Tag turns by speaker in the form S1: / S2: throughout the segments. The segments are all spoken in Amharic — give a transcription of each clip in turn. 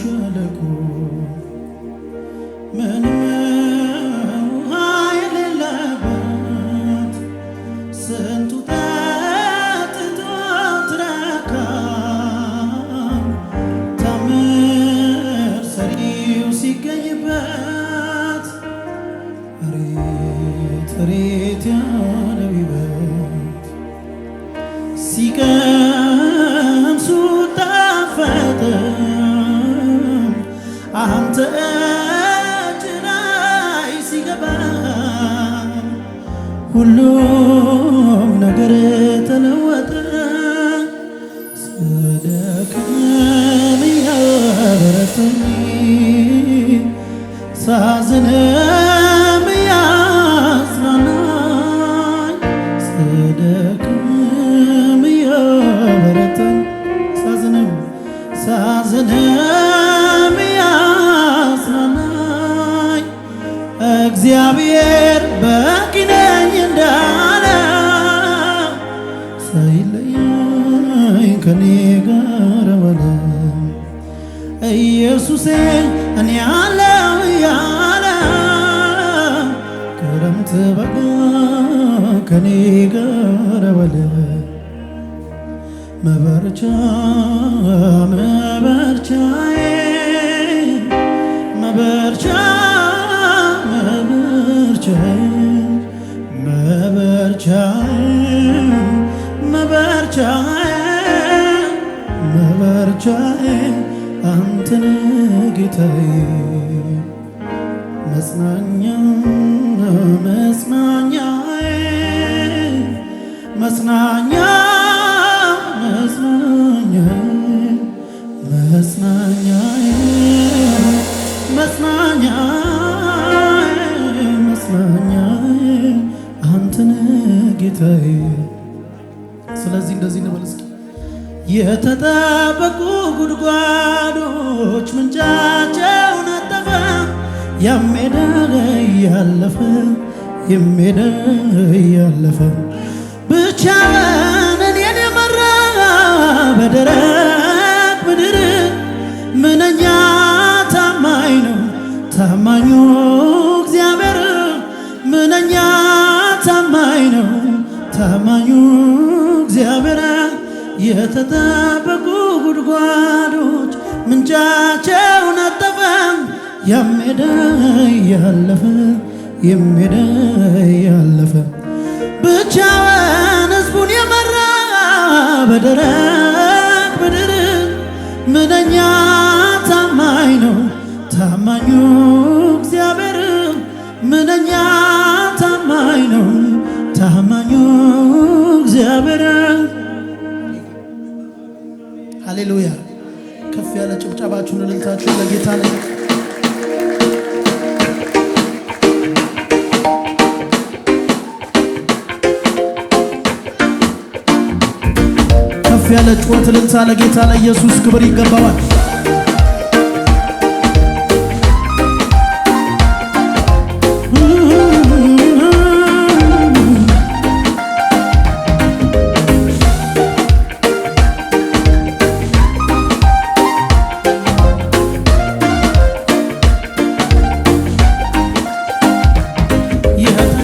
S1: ሸለቆ ምንም ውሃ የሌለበት ስንቱ ጠጥቶ ትረካ ታምር ሰሪው ሲገኝበት እሬት እሬት ያለው ይበት ሲቀምሱ ጣፈጠ አንተ እጅ ላይ ሲገባ ሁሉም ነገር ተለወጠ። ስደክም እያበረታኝ ሳዝንም እያጽናናኝ ስደክም እያበረታኝ ሳዝንም እያጽናናኝ እግዚአብሔር በቂ ነኝ እንዳለ ሳይለየኝ ከኔ ጋር ዋለ። ኢየሱሴ እኔ አለው እያለ ክረምት በጋ ከኔ ጋር ዋለ። መበርቻ መበርቻዬ መበርቻ መበርቻዬ መበርቻዬ መበርቻዬ አንተን ጌታዬ መጽናኛ መጽናኛዬ መጽናኛ መጽናኛዬ መጽናኛዬ አንተን ጌታዬ። ስለዚህ እንደዚህ እንበል እስኪ የተጠበቁ ጉድጓዶች ምንጫቸው ነጠፈ ያሜዳ ያለፈ የሜዳ ያለፈ ብቻውን እኔን የመራ በደረቅ ምድር ምንኛ ታማኝ ነው ታማኙ እግዚአብሔር ምንኛ ታማኝ ነው ታማኙ እግዚአብሔር። የተጠበቁ ጉድጓዶች ምንጫቸው ነጠፈ ያሜዳ ያለፈ የሜዳ ያለፈ ብቻውን ሕዝቡን የመራ በደረቅ ምድር ምንኛ ታማኝ ነው ታማኙ እግዚአብሔር ምንኛ ታማኝ ነው ታማኙ እግዚአብሔር። ሃሌሉያ! ከፍ ያለ ጭብጨባችሁን እልልታችሁን ለጌታ ነው። ከፍ ያለ ጩኸት እልልታ ለጌታ ለኢየሱስ ክብር ይገባዋል።
S2: Yeah.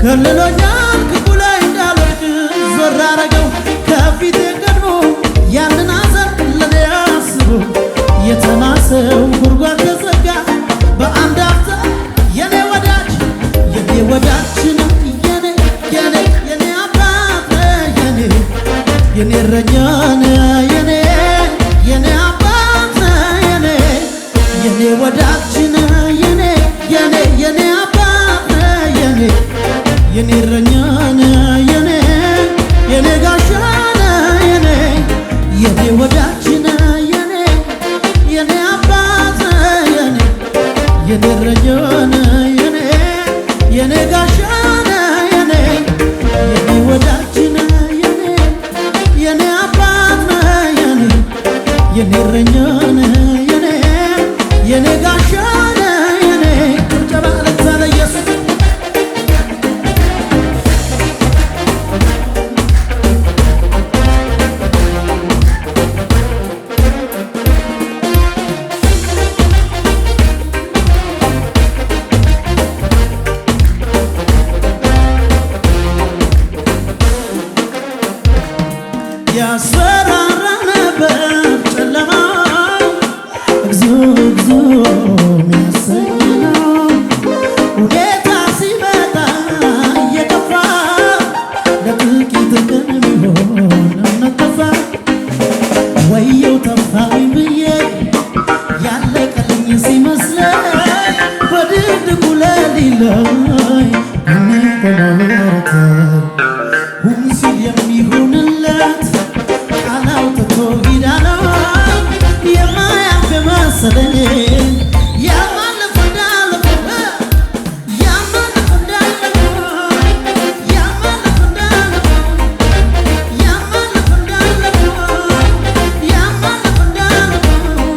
S1: ከልሎኛል ክፉ ላይ እንዳልወድቅ ዞር አረገው ከፊቴ ቀድሞ ያንን አዘን ለኔ አስቦ የተማሰው ጉድጓድ ተዘጋ በአንድ አፍታ የኔ ወዳጅ ነው የኔ አባት የኔ እረኛ የኔ አባት የኔ ወዳጅ የኔ አባት የኔ እረኛ የኔ ጋሻ የኔ ወዳጅ የኔ አባት የኔ እረኛ የኔ ጋሻ የኔ ወዳጅ የኔ አባት የኔ እረኛ የኔ ጋሻ ጭብጨባ ለዛ ለኢየሱስ ያስፈራራ ነበር ጨለማው እግዚኦ የሚያሰኝ ነው ሁኔታ ሲመጣ እየከፋ ለጥቂት ቀን ቢሆን እምነጠፋ ወየው ተፋኝ ብዬ ያለቀልኝ ሲመስለኝ በድቅድቁ ሌሊት ላይ እኔ ሁን ሲል የሚሆንለት ቃል አውጥቶ ሂዳለው የማያልፍ መሰለኝ ያማልፍ እንዳለፈ ያማልፍ እንዳለፈ ያማልፍ እንዳለፈ ያማልፍ እንዳለፈ ያማልፍ እንዳለፈ ያማልፍ እንዳለፈ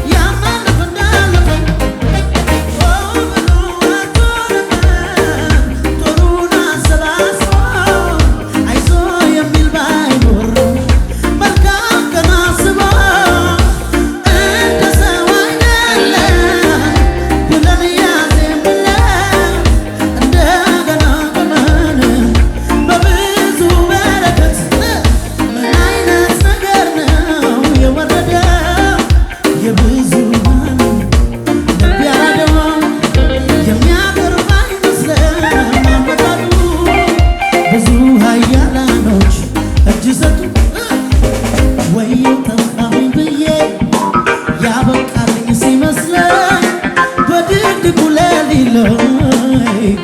S1: ያማልፍ እንዳለፈ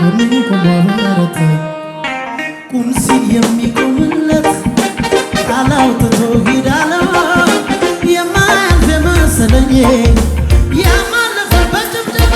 S1: ያማልፍ እንዳለፈ ቁም ሲል የሚቆምለት ቃል አውጥቶ ሂዳለው የማያልፍ መሰለኝ ያማለፈበት ጭብጨባ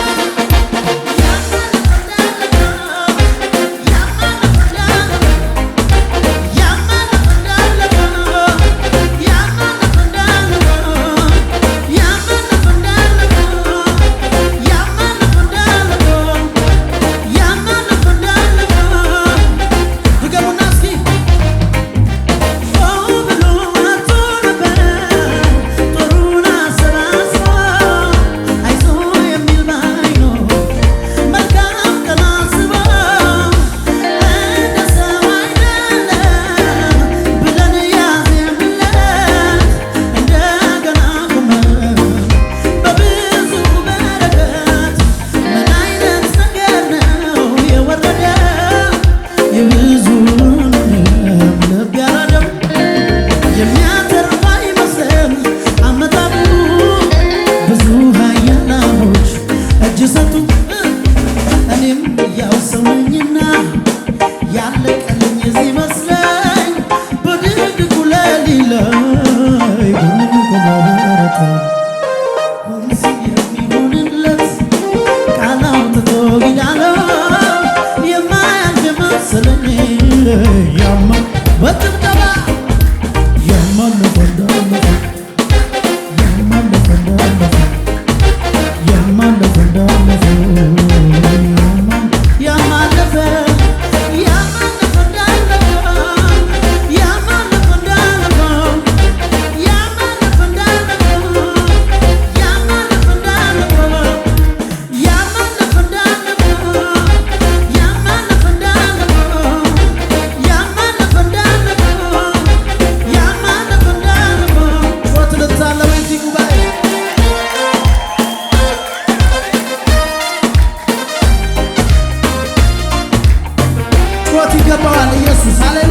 S1: ኢየሱስ ሃሌሉያ